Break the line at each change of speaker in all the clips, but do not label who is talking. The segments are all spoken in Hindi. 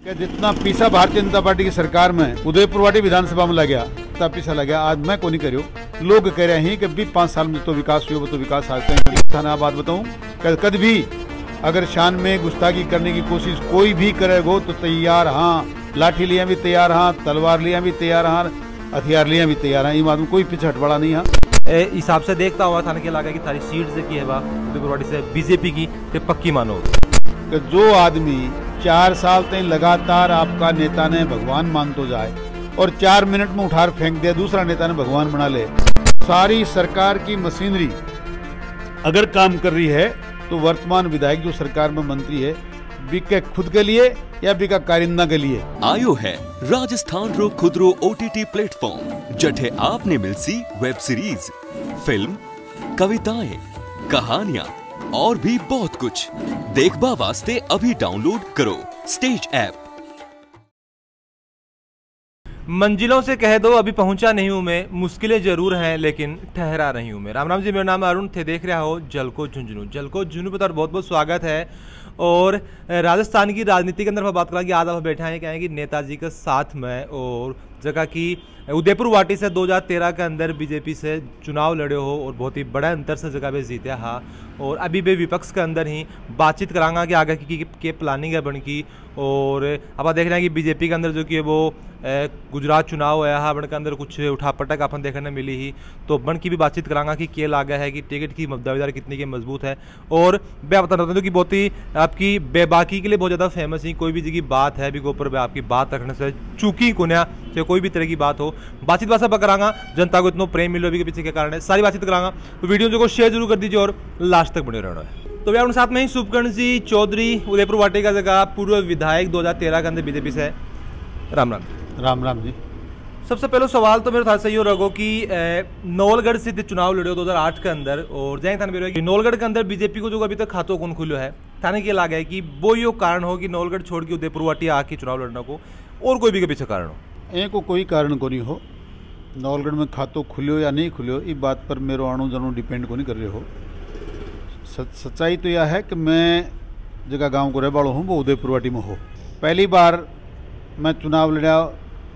जितना पीसा भारतीय जनता पार्टी की सरकार में उदयपुर वाटी विधानसभा में लगा इतना पीसा लगा आज मैं को नहीं करियो। लोग कह रहे हैं कि भी 5 साल में तो विकास हुआ तो विकास आज थाना बात बताऊं कद भी अगर शान में गुस्ताखी करने की कोशिश कोई भी करेगा तो तैयार हाँ, लाठी लिया भी तैयार हाँ, तलवार लिया भी तैयार हाँ, हथियार लिया भी तैयार हाँ, ये बात में कोई पीछे हटवाड़ा नहीं है।
हिसाब से देखता हुआ थाने के इलाके की सारी सीट की है उदयपुर से बीजेपी की पक्की मानो
कि जो आदमी 4 साल तक लगातार आपका नेता ने भगवान मान तो जाए और 4 मिनट में उठार फेंक दिया दूसरा नेता ने भगवान बना ले। सारी सरकार की मशीनरी अगर काम कर रही है तो वर्तमान विधायक जो सरकार में मंत्री है बिका खुद के लिए या बिका कारिंदा के लिए
आयो है राजस्थान रो खुदरो OTT प्लेटफॉर्म जठे आपने मिलसी वेब सीरीज, फिल्म, कविताएं, कहानियां और भी बहुत कुछ देखबा वास्ते अभी डाउनलोड करो स्टेज ऐप।
मंजिलों से कह दो अभी पहुंचा नहीं हूं मैं, मुश्किलें जरूर हैं लेकिन ठहरा रही हूं मैं। राम राम जी, मेरा नाम अरुण थे, देख रहा हो जलको झुंझुनू। जलको झुंझुनू पर बहुत बहुत स्वागत है। और राजस्थान की राजनीति के अंदर हम बात करेंगे। आज आप बैठे हैं क्या है कि नेताजी के साथ में और जगह की उदयपुर वाटी से 2013 के अंदर बीजेपी से चुनाव लड़े हो और बहुत ही बड़ा अंतर से जगह पे जीते हा। और अभी भी विपक्ष के अंदर ही बातचीत करांगा कि आगे की प्लानिंग है बन की। और अब आप देख रहे हैं कि बीजेपी के अंदर जो कि वो गुजरात चुनाव होया है बन के अंदर कुछ उठापटक अपन देखने मिली ही, तो बन की भी बातचीत करांगा कि क्या लागा है कि टिकट की दावेदार कितनी की मजबूत है। और मैं बता रहा हूँ कि बहुत ही आपकी बेबाकी के लिए बहुत ज़्यादा फेमस ही कोई भी जगह बात है भी ऊपर आपकी बात रखने से चूकी कुन्या चाहे कोई भी तरह की बात हो बातचीत वासा पर करांगा। जनता को इतना प्रेम मिलो भी के पीछे के कारण है सारी बातचीत करांगा, तो वीडियो जो को शेयर जरूर कर दीजिए और लास्ट तक बने रहना है। तो भैया उनके साथ में ही शुभकर्ण जी चौधरी उदयपुर वाटी का जगह पूर्व विधायक 2013 के अंदर बीजेपी से। राम राम।
राम राम जी।
सबसे पहले सवाल तो मेरे साथ यो रहो कि नौलगढ़ से चुनाव लड़े 2008 के अंदर और जय थाने नौलगढ़ के अंदर बीजेपी को जो अभी तक खातों कौन खुलो है थाने के लगा है कि वो यो कारण हो कि नौलगढ़ छोड़ के उदयपुर वाटी आके चुनाव लड़ने को और कोई भी के पीछे कारण हो?
को कोई कारण को नहीं हो। नौलगढ़ में खातों खुलियो या नहीं खुलियो इस बात पर मेरो आणु जानू डिपेंड को नहीं कर रहे हो। सच्चाई तो यह है कि मैं जगह गांव को रहवाड़ो हूँ वो उदयपुर वाटी में हो। पहली बार मैं चुनाव लड़ा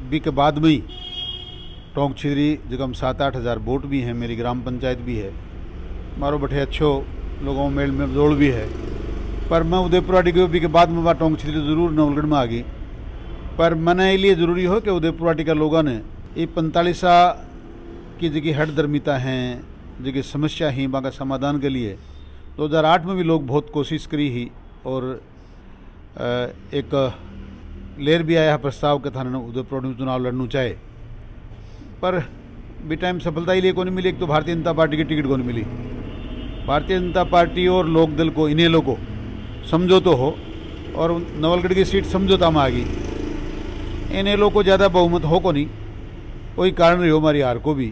भी के बाद में ही टोंक छिदरी जगह 7-8 हज़ार वोट भी हैं, मेरी ग्राम पंचायत भी है, मारो बठे अच्छो लोगों मेल में जोड़ भी है। पर मैं उदयपुर वाटी गयो भी के बाद में बात टोंक छिदरी जरूर नौलगढ़ में आ गई। पर मैंने लिए ज़रूरी हो कि उदयपुर वाटी का लोगों ने ये 45 की जगह हट दरमिता हैं जगह समस्या ही वहाँ का समाधान के लिए 2008 में भी लोग बहुत कोशिश करी ही और एक लेर भी आया प्रस्ताव के थाने उदयपुर में चुनाव लड़ना चाहे, पर भी टाइम सफलता ही लिए को नहीं मिली। एक तो भारतीय जनता पार्टी की टिकट को नहीं मिली। भारतीय जनता पार्टी और लोकदल को इन्हें लोगों समझो तो हो और नवलगढ़ की सीट समझौता में आ गई। इन्हें लोगों को ज़्यादा बहुमत हो को नहीं, कोई कारण रही हो हमारी हार को भी।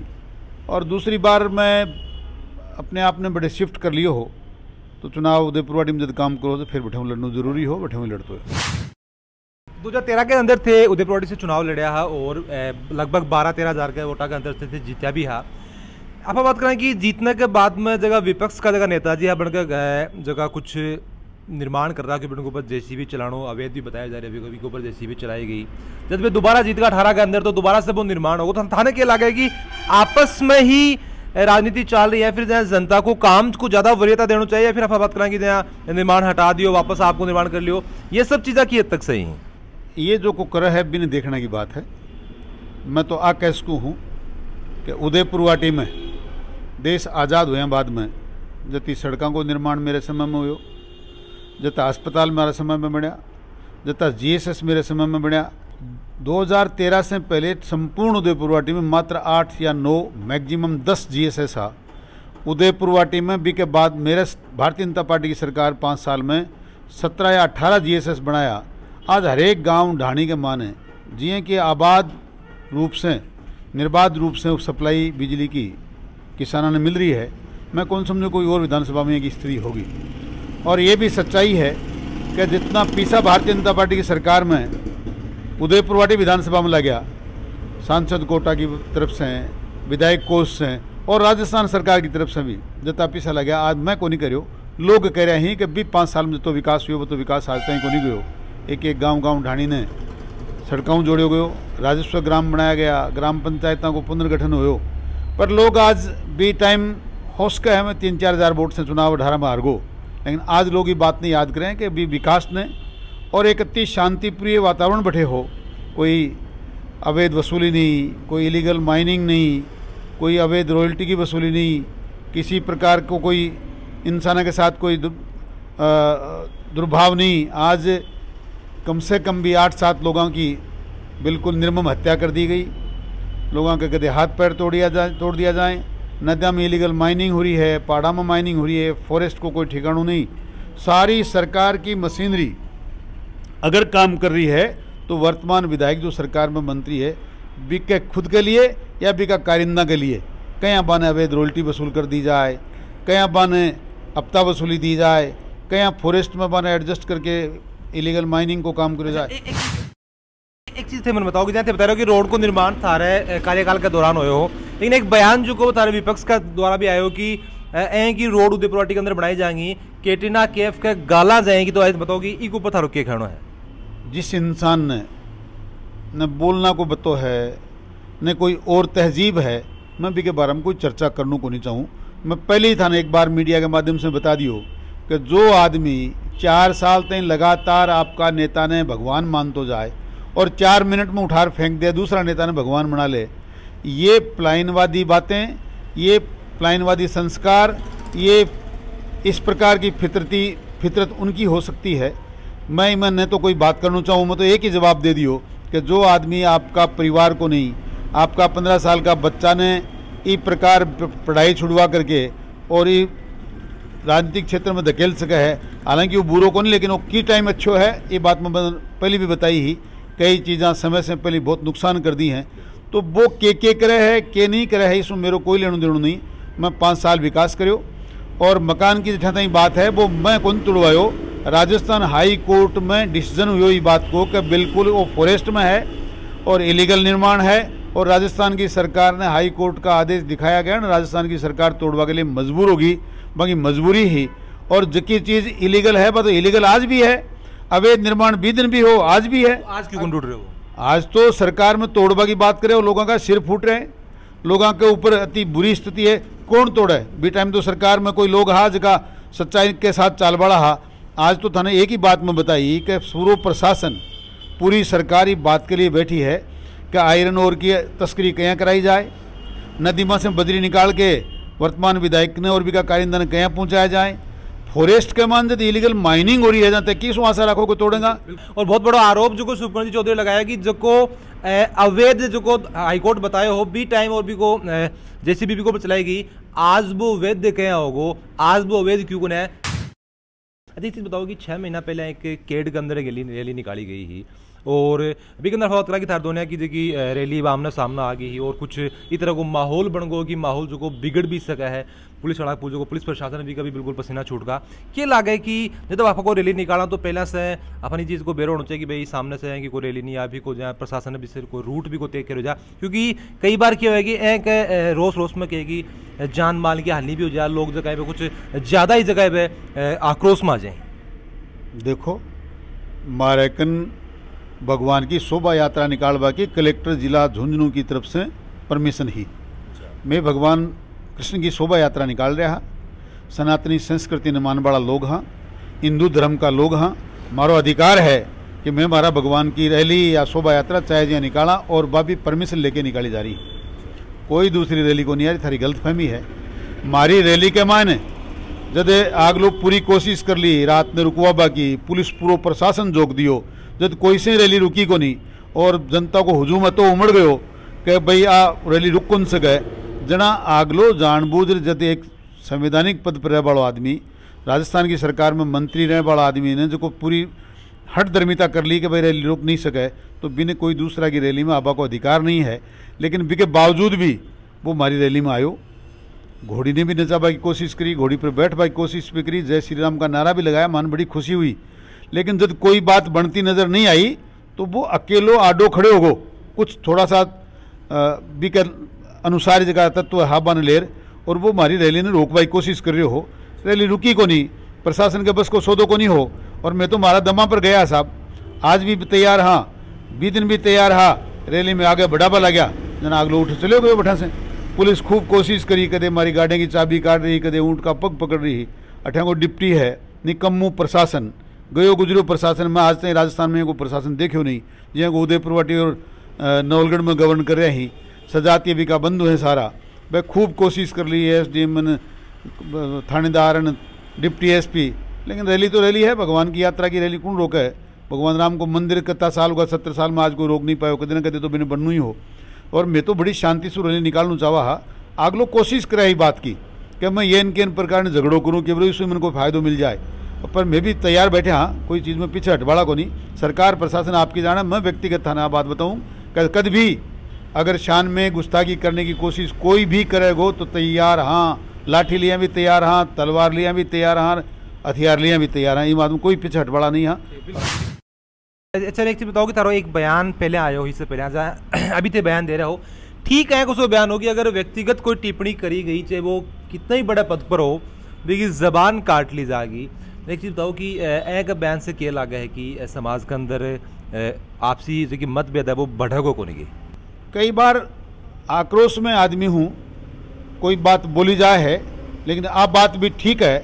और दूसरी बार मैं अपने आप ने बड़े शिफ्ट कर लियो हो तो चुनाव उदयपुर वाटी में जब काम करो तो फिर बैठे लड़ना जरूरी हो, बैठे लड़ते हो।
2013 के अंदर थे उदयपुर वाटी से चुनाव लड़ा है और लगभग 12-13 हज़ार के वोटा के अंदर से जीता भी है। आप बात करें कि जीतने के बाद में जगह विपक्ष का जगह नेताजी है बनकर गए जगह कुछ निर्माण कर रहा है कि के ऊपर JCB चलानो अवैध भी बताया जा रहा है, कभी के ऊपर JCB चलाई गई। जब वे दोबारा जीत गया 18 के अंदर तो दोबारा से वो निर्माण होगा। तो थाने के लगा कि आपस में ही राजनीति चल रही है, फिर जहाँ जनता को काम को ज़्यादा वरीयता देना चाहिए, फिर आप बात करें कि जहाँ निर्माण हटा दियो वापस आपको निर्माण कर लियो, ये सब चीज़ें की हद तक सही हैं?
ये जो को कर है बिन देखने की बात है। मैं तो आ कह सकूँ हूँ कि उदयपुर वाटी में देश आज़ाद हुए बाद में जति सड़कों को निर्माण मेरे समय में हुआ, जता अस्पताल मेरे समय में बनया, जता GSS मेरे समय में बनया। 2013 से पहले संपूर्ण उदयपुर वाटी में मात्र 8 या 9 मैक्सिमम 10 GSS आ। उदयपुर वाटी में भी के बाद मेरे भारतीय जनता पार्टी की सरकार 5 साल में 17 या 18 GSS बनाया। आज हर एक गाँव ढाणी के माने जिये कि आबाद रूप से निर्बाध रूप से सप्लाई बिजली की किसानों ने मिल रही है। मैं कौन समझूँ कोई और विधानसभा में एक स्थिति होगी। और ये भी सच्चाई है कि जितना पीसा भारतीय जनता पार्टी की सरकार में उदयपुर वाटी विधानसभा में लगा सांसद कोटा की तरफ से विधायक कोष से और राजस्थान सरकार की तरफ से भी जितना पीसा लगा आज मैं को नहीं करियो। लोग कह रहे हैं कि भी 5 साल में तो विकास हुआ वो तो विकास आज तक को नहीं गयो। एक एक गांव ढाणी ने सड़कों जोड़ो गयो, राजस्व ग्राम बनाया गया, ग्राम पंचायतों को पुनर्गठन हो। पर लोग आज भी टाइम होश का है, मैं 3-4 हज़ार वोट से चुनाव 18 में हार गो, लेकिन आज लोग ये बात नहीं याद करें कि भी विकास ने और एक अति शांतिप्रिय वातावरण बैठे हो। कोई अवैध वसूली नहीं, कोई इलीगल माइनिंग नहीं, कोई अवैध रॉयल्टी की वसूली नहीं, किसी प्रकार को कोई इंसानों के साथ कोई दुर्भाव नहीं। आज कम से कम भी 8-7 लोगों की बिल्कुल निर्मम हत्या कर दी गई, लोगों के कदे हाथ पैर तोड़ दिया जाए। नदिया में इलीगल माइनिंग हो रही है, पहाड़ा में माइनिंग हो रही है, फॉरेस्ट को कोई ठिकाना नहीं। सारी सरकार की मशीनरी अगर काम कर रही है तो वर्तमान विधायक जो सरकार में मंत्री है बिके खुद के लिए या बिका कारिंदा के लिए, कहीं बाने अवैध रॉयल्टी वसूल कर दी जाए, कहीं बाने हफ्ता वसूली दी जाए, कहीं फॉरेस्ट में बाने एडजस्ट करके इलीगल माइनिंग को काम करे जाए।
एक चीज़ थे मैंने बताओ कि जैसे बता रहे हो कि रोड को निर्माण थारे कार्यकाल के दौरान हुए हो, लेकिन एक बयान जो को थारे विपक्ष का द्वारा भी आए हो कि की रोड उदयपुर के अंदर बनाई जाएंगी, केटिना केफ के गाला जाएंगी, तो ऐसे बताओ कि इक ऊपर थारो क्या कहना है?
जिस इंसान ने न बोलना को बतो है न कोई और तहजीब है, मैं भी के बारे में कोई चर्चा करने को नहीं चाहूँ। मैं पहले ही था ना एक बार मीडिया के माध्यम से बता दियो कि जो आदमी 4 साल तक लगातार आपका नेता ने भगवान मान तो जाए और 4 मिनट में उठार फेंक दे दूसरा नेता ने भगवान बना ले, ये प्लाइनवादी बातें, ये प्लाइनवादी संस्कार, ये इस प्रकार की फितरत उनकी हो सकती है। मैं न तो कोई बात करना चाहूँ, मैं तो एक ही जवाब दे दियो कि जो आदमी आपका परिवार को नहीं, आपका 15 साल का बच्चा ने इस प्रकार पढ़ाई छुड़वा करके और ये राजनीतिक क्षेत्र में धकेल सका है, हालांकि वो बुरो को नहीं लेकिन वो की टाइम अच्छो है, ये बात मैं पहले भी बताई ही, कई चीज़ें समय से पहले बहुत नुकसान कर दी हैं। तो वो के करे है के नहीं करे है इसमें मेरे कोई लेना देना नहीं। मैं 5 साल विकास करो और मकान की जहाँ तक बात है वो मैं कौन तोड़वायो, राजस्थान हाई कोर्ट में डिसीजन हुई इस बात को कि बिल्कुल वो फॉरेस्ट में है और इलीगल निर्माण है, और राजस्थान की सरकार ने हाई कोर्ट का आदेश दिखाया गया ना, राजस्थान की सरकार तोड़वा के लिए मजबूर होगी, बाकी मजबूरी ही। और जबकि चीज़ इलीगल है तो इलीगल आज भी है, अवैध निर्माण भी दिन भी हो आज भी है।
आज क्यों टूट रहे हो?
आज तो सरकार में तोड़वा की बात करें और लोगों का सिर फूट रहे हैं, लोगों के ऊपर अति बुरी स्थिति है। कौन तोड़े? बी टाइम तो सरकार में कोई लोग हा जगह सच्चाई के साथ चाल बड़ा हा। आज तो थाने एक ही बात में बताई कि पूरा प्रशासन पूरी सरकारी बात के लिए बैठी है कि आयरन ओर की तस्करी कहाँ कराई जाए, नदी में से बजरी निकाल के वर्तमान विधायक ने और भी का कारिंदा ने कहाँ पहुँचाया जाए, फॉरेस्ट के मान जब इलीगल माइनिंग हो रही है जहाँ तक किस आशा रखो को तोड़ेगा।
और बहुत बड़ा आरोप जो को सुप्रणजी चौधरी लगाया कि जो को अवैध जो को हाईकोर्ट बताए हो बी टाइम और भी को जेसीबी को चलाएगी, आज वो वैध क्या होगो, आज वो अवैध क्यों है? अच्छा, चीज़ बताओ कि 6 महीना पहले एक केड के अंदर रैली निकाली गई ही और अभी के अंदर बात करा कि थार दोनों की देखी रैली आमने सामने आ गई ही और कुछ इस तरह को माहौल बन गो कि माहौल जो को बिगड़ भी सका है। पुलिस सड़क पूजो को पुलिस प्रशासन भी कभी बिल्कुल पसीना छूट का क्या लागे कि जब आपको रैली निकाला तो पहले से अपनी चीज़ को बेरो होना चाहिए कि भाई सामने से है कि कोई रैली नहीं आ भी को जाए, प्रशासन ने भी सिर्फ कोई रूट भी को तय करो जा, क्योंकि कई बार क्या होगी एक रोस में कहेगी जान माल की हानि भी हो जाए, लोग जगह पे कुछ ज़्यादा ही जगह पे आक्रोश में आ जाए।
देखो मारेकन भगवान की शोभा यात्रा निकालवा की कलेक्टर जिला झुंझुनू की तरफ से परमिशन ही। मैं भगवान कृष्ण की शोभा यात्रा निकाल रहा, सनातनी संस्कृति ने मान बड़ा लोग हाँ, हिंदू धर्म का लोग हाँ, मारो अधिकार है कि मैं मारा भगवान की रैली या शोभा यात्रा चाहे जिया निकाला और बाबी परमिशन लेके निकाली जा रही, कोई दूसरी रैली को नहीं आ रही। थारी गलतफहमी है। मारी रैली के मायने जब आग लोग पूरी कोशिश कर ली, रात ने रुकवा बाकी, पुलिस पूरा प्रशासन जोक दियो, जब कोई से रैली रुकी को नहीं और जनता को हुजूम तो उमड़ गयो कि भाई आ रैली रुक कौन से गए। जना आगलो जानबूझ जब एक संवैधानिक पद पर रह वाला आदमी, राजस्थान की सरकार में मंत्री रहने वाला आदमी ने जो को पूरी हट धर्मिता कर ली कि भाई रैली रुक नहीं सके, तो बिना कोई दूसरा की रैली में आबा को अधिकार नहीं है। लेकिन बिके बावजूद भी वो हमारी रैली में आयो, घोड़ी ने भी नचाबा की कोशिश करी, घोड़ी पर बैठवा की कोशिश भी करी, जय श्री राम का नारा भी लगाया, मन बड़ी खुशी हुई। लेकिन जब कोई बात बनती नज़र नहीं आई तो वो अकेलो आडो खड़े हो गो, कुछ थोड़ा सा भी के अनुसार जगह तत्व हाबा न लेर और वो हमारी रैली ने रोकवा की कोशिश कर रहे हो। रैली रुकी को नहीं, प्रशासन के बस को सौदो को नहीं हो, और मैं तो मारा दमा पर गया साहब। आज भी तैयार हाँ, 20 दिन भी तैयार हाँ, रैली में आगे बढ़ावा लग्या जना आगलो उठ चले गए बैठा से। पुलिस खूब कोशिश करी, कदे मारी गाड़ी की चाबी काट रही, कदे ऊँट का पग पकड़ रही। अठा को डिप्टी है, निकम्मू प्रशासन, गयो गुजरो प्रशासन। मैं आज तक राजस्थान में कोई प्रशासन देखो नहीं, जिया को उदयपुर वाटी और नवलगढ़ में गवर्न कर रहे ही। सजातीय भी का बंधु है सारा, वह खूब कोशिश कर ली है, SDM थानेदार डिप्टी SP, लेकिन रैली तो रैली है, भगवान की यात्रा की रैली कौन रोका है। भगवान राम को मंदिर कितना साल हुआ, 70 साल में आज कोई रोक नहीं पायो, कदे न कदे तो बिना बनू ही हो। और मैं तो बड़ी शांति से रैली निकालना चाहा, आग लोग कोशिश कराई बात की कि मैं ये इनके इन प्रकार ने झगड़ों करूँ कि भाई उसमें को फायदो मिल जाए, पर मैं भी तैयार बैठे हाँ, कोई चीज़ में पीछे हटवाड़ा को नहीं। सरकार प्रशासन आपकी जाना, मैं व्यक्तिगत थाना बात बताऊँ, कद भी अगर शान में गुस्ताखी करने की कोशिश कोई भी करेगो तो तैयार हाँ, लाठी लिया भी तैयार हाँ, तलवार लिया भी तैयार हाँ, हथियार लिया भी तैयार हाँ, ये बात में कोई पीछे हटवाड़ा नहीं हाँ।
अच्छा एक चीज़ बताओ कि तारो एक बयान पहले आयो हो, इससे पहले अभी तो बयान दे रहे हो, ठीक है कुछ बयान होगी, अगर व्यक्तिगत कोई टिप्पणी करी गई चाहे वो कितना ही बड़ा पद पर हो, लेकिन जबान काट ली जाएगी। एक चीज़ बताओ कि एक बयान से क्या लगा है कि समाज के अंदर आपसी जो कि मतभेद है वो बढ़ेगो को नहीं।
कई बार आक्रोश में आदमी हूँ, कोई बात बोली जाए है, लेकिन आप बात भी ठीक है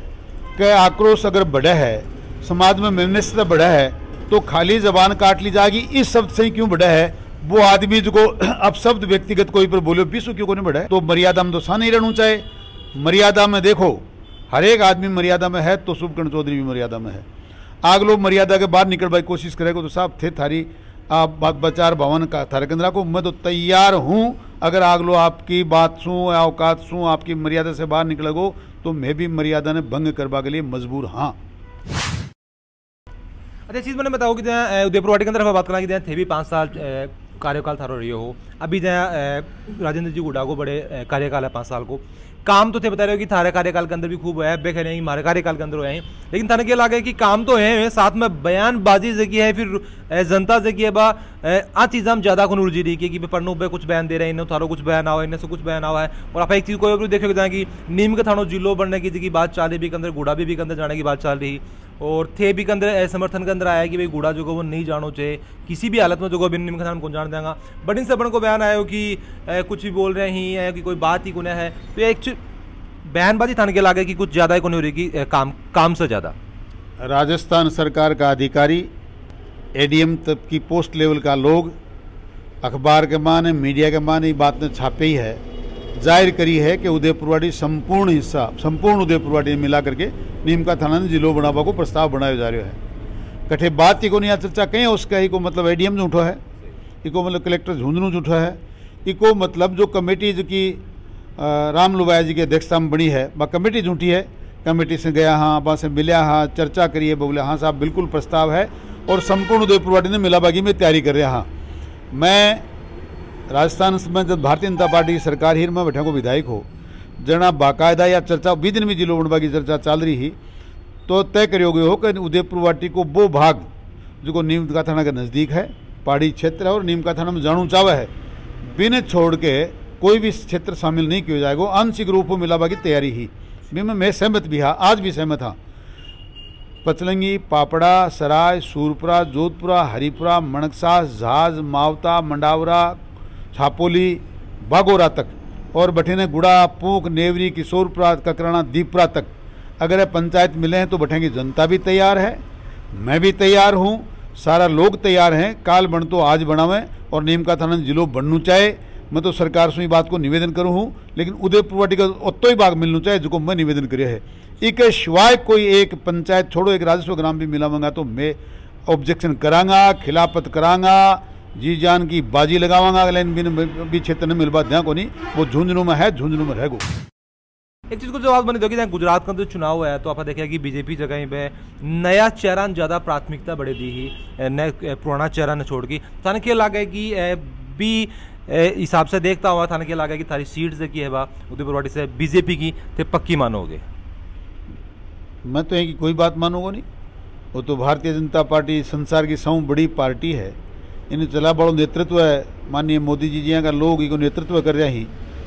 कि आक्रोश अगर बढ़ा है, समाज में मिलने से बढ़ा है, तो खाली जबान काट ली जाएगी। इस शब्द से ही क्यों बढ़ा है, वो आदमी जो को अब शब्द व्यक्तिगत कोई पर बोलो विश्व क्यों को नहीं बढ़ा है। तो मर्यादा में तो सा नहीं रहना चाहिए, मर्यादा में देखो हर एक आदमी मर्यादा में है, तो शुभकर्ण चौधरी भी मर्यादा में है। आग लोग मर्यादा के बाहर निकल भाई कोशिश करेगा तो साहब थे थारी आप बात बचार भवन का थारे केंद्र को, मैं तो तैयार हूँ। अगर आग लो आपकी बात सुन या औकात सुन, आपकी मर्यादा से बाहर निकलेगो तो मैं भी मर्यादा ने भंग करवा के लिए मजबूर हाँ।
अच्छा चीज़ मैंने बताओ कि जहाँ उदयपुर वाटी के अंदर बात करा कि जहाँ थे भी 5 साल कार्यकाल थारो रही हो, अभी जहाँ राजेंद्र जी गुडा को बड़े कार्यकाल है 5 साल को, काम तो थे बता रहे हो कि थारे कार्यकाल के अंदर भी खूब है, बे खेले हमारे कार्यकाल के अंदर हुए हैं, लेकिन थाने क्या लगा कि काम तो है साथ में बयानबाजी जगी है, फिर जनता जगी है बा आ चीज़ हम ज़्यादा को उलझी रही कि पढ़नू पे कुछ बयान दे रहे हैं, इन्हें थारो कुछ बयान आओ, इन्हें से कुछ बयान आवा है। और आप एक चीज़ को देखोगे जहाँ की नीम के थानों जिलो बनने की जगह बात चल रही भी के अंदर, गुड़ा भी के अंदर जाने की बात चल रही, और थे भी के अंदर समर्थन के अंदर आया कि भाई गुड़ा जो वो नहीं जानो चाहिए किसी भी हालत में, जो बिन नीम के थान को जान देंगे। बट इन सबन को बयान आया हो कि कुछ भी बोल रहे हैं कि कोई बात ही को है, तो एक बयानबाजी थाने के लागे कि कुछ ज़्यादा ही को नहीं हो रही कि काम से ज़्यादा।
राजस्थान सरकार का अधिकारी, ADM तक की पोस्ट लेवल का लोग, अखबार के माने मीडिया के माने बात ने छापे ही है, जाहिर करी है कि उदयपुरवाड़ी संपूर्ण हिस्सा संपूर्ण उदयपुरवाड़ी मिला करके नीम का थाना जिलो बनावा को प्रस्ताव बनाया जा रहा है। कठे बात को नहीं चर्चा कहीं उसका ही को मतलब ADM जो उठो है, इको मतलब कलेक्टर झुंझुनू उठो है, इको मतलब जो कमेटी जो कि राम लुबाया जी की अध्यक्षता में बनी है, वह कमेटी झूठी है। कमेटी से गया हाँ, वहाँ से मिला हाँ, चर्चा करिए, बोले हाँ साहब बिल्कुल प्रस्ताव है, और संपूर्ण उदयपुरवाड़ी ने मिलाबागी में तैयारी कर रहे हाँ। मैं राजस्थान में जब भारतीय जनता पार्टी की सरकार ही में बैठा को विधायक हो, जना बाकायदा या चर्चा 20 दिन में जिलो बनवा की चर्चा चल रही ही, तो तय करोगे हो कि उदयपुरवाटी को वो भाग जो नीम का थाना के नज़दीक है, पहाड़ी क्षेत्र है और नीम का थाना में जाणू चावा है, बिन छोड़ के कोई भी क्षेत्र शामिल नहीं किया जाएगा। आंशिक रूप में मिलावा की तैयारी ही मैं सहमत भी हाँ, आज भी सहमत हाँ। पचलंगी, पापड़ा, सराय, सूरपुरा, जोधपुरा, हरिपुरा, मणकसा, झाज, मावता, मंडावरा, छापोली, बागोरा तक, और बठेने गुड़ा, पूंख, नेवरी, किशोरपुरा, ककराना, दीपपुरा तक अगर पंचायत मिले हैं तो बैठेंगे। जनता भी तैयार है, मैं भी तैयार हूँ, सारा लोग तैयार हैं। काल बन तो आज बनावें और नीम का थाना जिलो बनना चाहे। मैं तो सरकार से बात को निवेदन करूँ हूँ, लेकिन उदयपुरवाटी का उतो ही भाग मिलना चाहे जो मैं निवेदन करे है। एक शिवाय कोई एक पंचायत छोड़ो, एक राजस्व ग्राम भी मिलावंगा तो मैं ऑब्जेक्शन करांगा, खिलाफत करांगा, जी जान की बाजी लगावांगा। लेकिन बिन भी क्षेत्र में मिलवा दें को नहीं, वो झुंझुनू में है, झुंझुनू में रहेगो।
एक चीज़ को जवाब बनी दोगे, गुजरात का जो चुनाव है तो आप देखा कि बीजेपी जगह पे नया चेहरा ज़्यादा प्राथमिकता बढ़े दी ही, नए पुराना चेहरा ने छोड़ की। थाने क्या लगा कि भी हिसाब से देखता हुआ थाने क्या लगा कि थारी सीट से की है बा उदयपुरवाटी से बीजेपी की थे पक्की मानोगे?
मैं तो कि कोई बात मानूंगा नहीं। वो तो भारतीय जनता पार्टी संसार की सौ बड़ी पार्टी है, इन्हें चला बड़ो नेतृत्व है, माननीय मोदी जी जी का लोग इनको नेतृत्व कर रहे ही,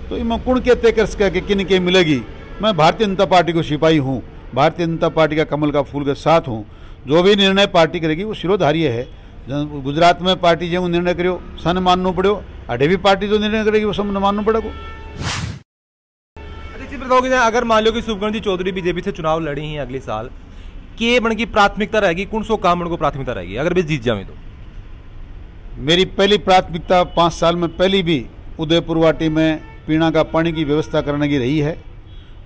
तो इनमें कुण के तय कर सके कि किन के मिलेगी। मैं भारतीय जनता पार्टी को सिपाही हूँ, भारतीय जनता पार्टी का कमल का फूल के साथ हूँ। जो भी निर्णय पार्टी करेगी वो शिरोधार्य है। गुजरात में पार्टी जो निर्णय करो सन मानना पड़ो, अड़े भी पार्टी जो निर्णय करेगी वो सब मानना पड़ेगा।
अगर मान लो कि शुभकरण जी चौधरी बीजेपी से चुनाव लड़ी हैं अगले साल, के बन की प्राथमिकता रहेगी, कौन सो काम को प्राथमिकता रहेगी अगर वे जीत जाए तो?
मेरी पहली प्राथमिकता 5 साल में पहली भी उदयपुर वाटी में पीना का पानी की व्यवस्था करने की रही है,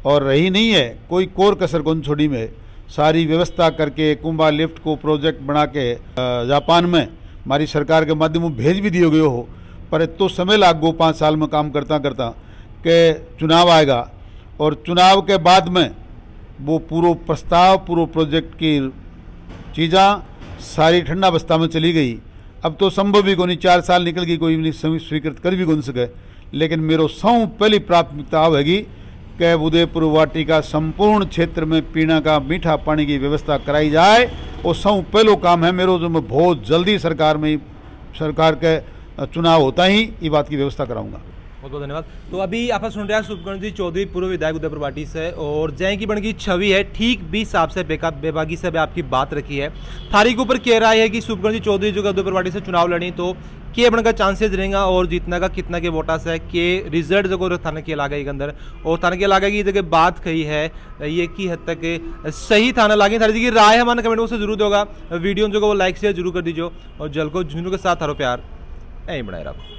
और रही नहीं है, कोई कोर कसर कौन छोड़ी में सारी व्यवस्था करके कुंभा लिफ्ट को प्रोजेक्ट बना के जापान में हमारी सरकार के माध्यम से भेज भी दिए गए हो, पर तो समय लाग गो 5 साल में काम करता करता के चुनाव आएगा, और चुनाव के बाद में वो पूरा प्रस्ताव पूरा प्रोजेक्ट की चीज़ा सारी ठंडा अवस्था में चली गई। अब तो संभव भी को नहीं, 4 साल निकल गई, कोई भी स्वीकृत कर भी कौन सके। लेकिन मेरो सौ पहली प्राथमिकता होगी कि उदयपुर वाटी का संपूर्ण क्षेत्र में पीना का मीठा पानी की व्यवस्था कराई जाए, और सौ पहलो काम है मेरो, जो मैं बहुत जल्दी सरकार के चुनाव होता ही ये बात की व्यवस्था कराऊंगा।
बहुत बहुत धन्यवाद। तो अभी आप सुन रहे हैं शुभकरण जी चौधरी, पूर्व विधायक उदयपुर वाटी से, और जय की बन की छवि है ठीक 20 साल से बेबाकी से आपकी बात रखी है। थारी के ऊपर कह रहा है कि शुभकरण जी चौधरी जो उदयपुर वाटी से चुनाव लड़ी तो के बन का चांसेस रहेगा और जीतना का कितना के वोटा से के रिजल्ट जो थाने के इलाके के अंदर, और थाने के इलाके की जगह बात कही है ये की हद तक सही थाना लागे। थारी जी की राय हमारे कमेंट बॉक्स से जरूर होगा, वीडियो जो वो लाइक शेयर जरूर कर दीजिए, और जल को झुंझुनू के साथ थारो प्यार यहीं बनाए रखो।